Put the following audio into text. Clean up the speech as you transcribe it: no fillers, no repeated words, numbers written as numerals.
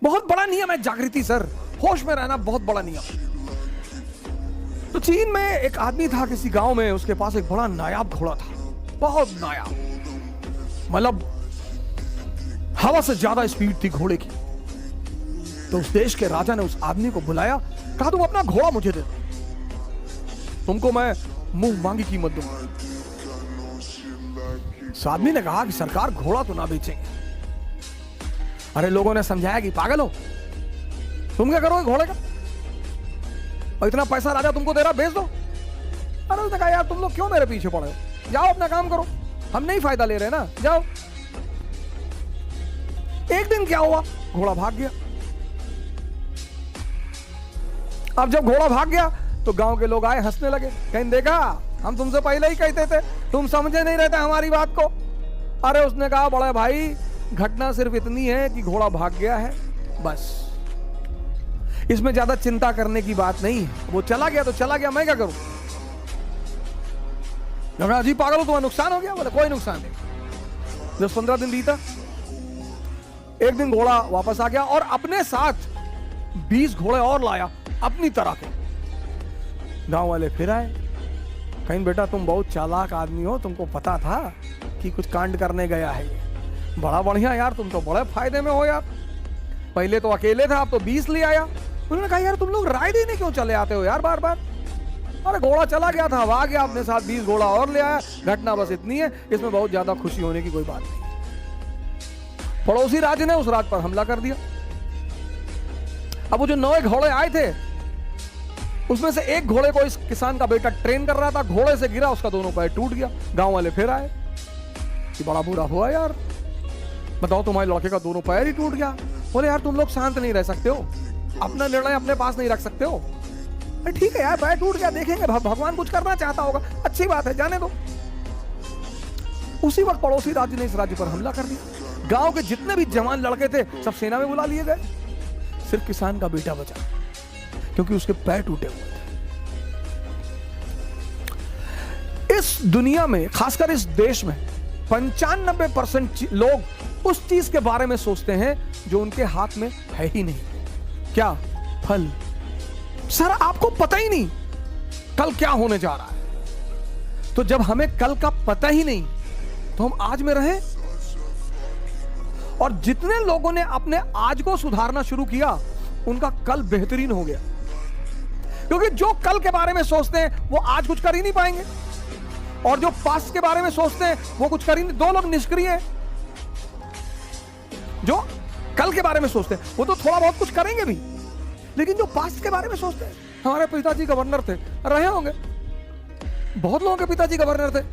बहुत बड़ा नियम है जागृति सर, होश में रहना बहुत बड़ा नियम। तो चीन में एक आदमी था किसी गांव में, उसके पास एक बड़ा नायाब घोड़ा था, बहुत नायाब, मतलब हवा से ज्यादा स्पीड थी घोड़े की। तो उस देश के राजा ने उस आदमी को बुलाया, कहा तुम अपना घोड़ा मुझे दे दो, तुमको मैं मुंह मांगी कीमत दूंगा। उस आदमी ने कहा कि सरकार घोड़ा तो ना बेचेंगे। अरे लोगों ने समझाया कि पागल हो, तुम क्या करोगे घोड़े का, और इतना पैसा राजा तुमको दे रहा, बेच दो। अरे उसने कहा यार तुम लोग क्यों मेरे पीछे पड़े हो, जाओ अपना काम करो, हम नहीं फायदा ले रहे ना, जाओ। एक दिन क्या हुआ, घोड़ा भाग गया। अब जब घोड़ा भाग गया तो गांव के लोग आए, हंसने लगे, कहीं देखा हम तुमसे पहले ही कहते थे, तुम समझे नहीं रहते हमारी बात को। अरे उसने कहा बड़े भाई घटना सिर्फ इतनी है कि घोड़ा भाग गया है, बस, इसमें ज्यादा चिंता करने की बात नहीं है, वो चला गया तो चला गया, मैं क्या करूं। अजी पागल हो, तुम्हारा नुकसान हो गया, बोले कोई नुकसान नहीं। 10-15 दिन बीता, एक दिन घोड़ा वापस आ गया और अपने साथ 20 घोड़े और लाया अपनी तरह के। गांव वाले फिर आए, कहीं बेटा तुम बहुत चालाक आदमी हो, तुमको पता था कि कुछ कांड करने गया है, बड़ा बढ़िया यार, तुम तो बड़े फायदे में हो यार, पहले तो अकेले था, अब तो 20 ले आया। उन्होंने कहा यार तुम लोग राय देने क्यों चले आते हो यार बार बार। अरे घोड़ा चला गया था, आ गया, अपने साथ 20 घोड़ा और ले आया, घटना बस इतनी है, इसमें बहुत ज्यादा खुशी होने की कोई बात नहीं। पड़ोसी राज्य ने उस राज्य पर हमला कर दिया। अब वो जो 9 घोड़े आए थे, उसमें से एक घोड़े को इस किसान का बेटा ट्रेन कर रहा था, घोड़े से गिरा, उसका दोनों पैर टूट गया। गांव वाले फिर आए कि बड़ा बुरा हुआ यार, बताओ तुम्हारे लड़के का दोनों पैर ही टूट गया। बोले यार तुम लोग शांत नहीं रह सकते हो, अपना निर्णय अपने पास नहीं रख सकते हो। अरे ठीक है यार, पैर टूट गया, देखेंगे, भगवान कुछ करना चाहता होगा, अच्छी बात है, जाने दो। उसी वक्त पड़ोसी राज्य ने इस राज्य पर हमला कर दिया। गांव के जितने भी जवान लड़के थे सब सेना में बुला लिए गए, सिर्फ किसान का बेटा बचा, क्योंकि उसके पैर टूटे हुए थे। इस दुनिया में, खासकर इस देश में 95% लोग उस चीज के बारे में सोचते हैं जो उनके हाथ में है ही नहीं। क्या? फल। सर आपको पता ही नहीं कल क्या होने जा रहा है, तो जब हमें कल का पता ही नहीं तो हम आज में रहें। और जितने लोगों ने अपने आज को सुधारना शुरू किया उनका कल बेहतरीन हो गया, क्योंकि जो कल के बारे में सोचते हैं वो आज कुछ कर ही नहीं पाएंगे, और जो पास्ट के बारे में सोचते हैं वो कुछ कर ही नहीं। 2 लोग निष्क्रिय हैं, जो कल के बारे में सोचते हैं वो तो थोड़ा बहुत कुछ करेंगे भी, लेकिन जो पास्ट के बारे में सोचते हैं, हमारे पिताजी गवर्नर थे, रहे होंगे, बहुत लोगों के पिताजी गवर्नर थे,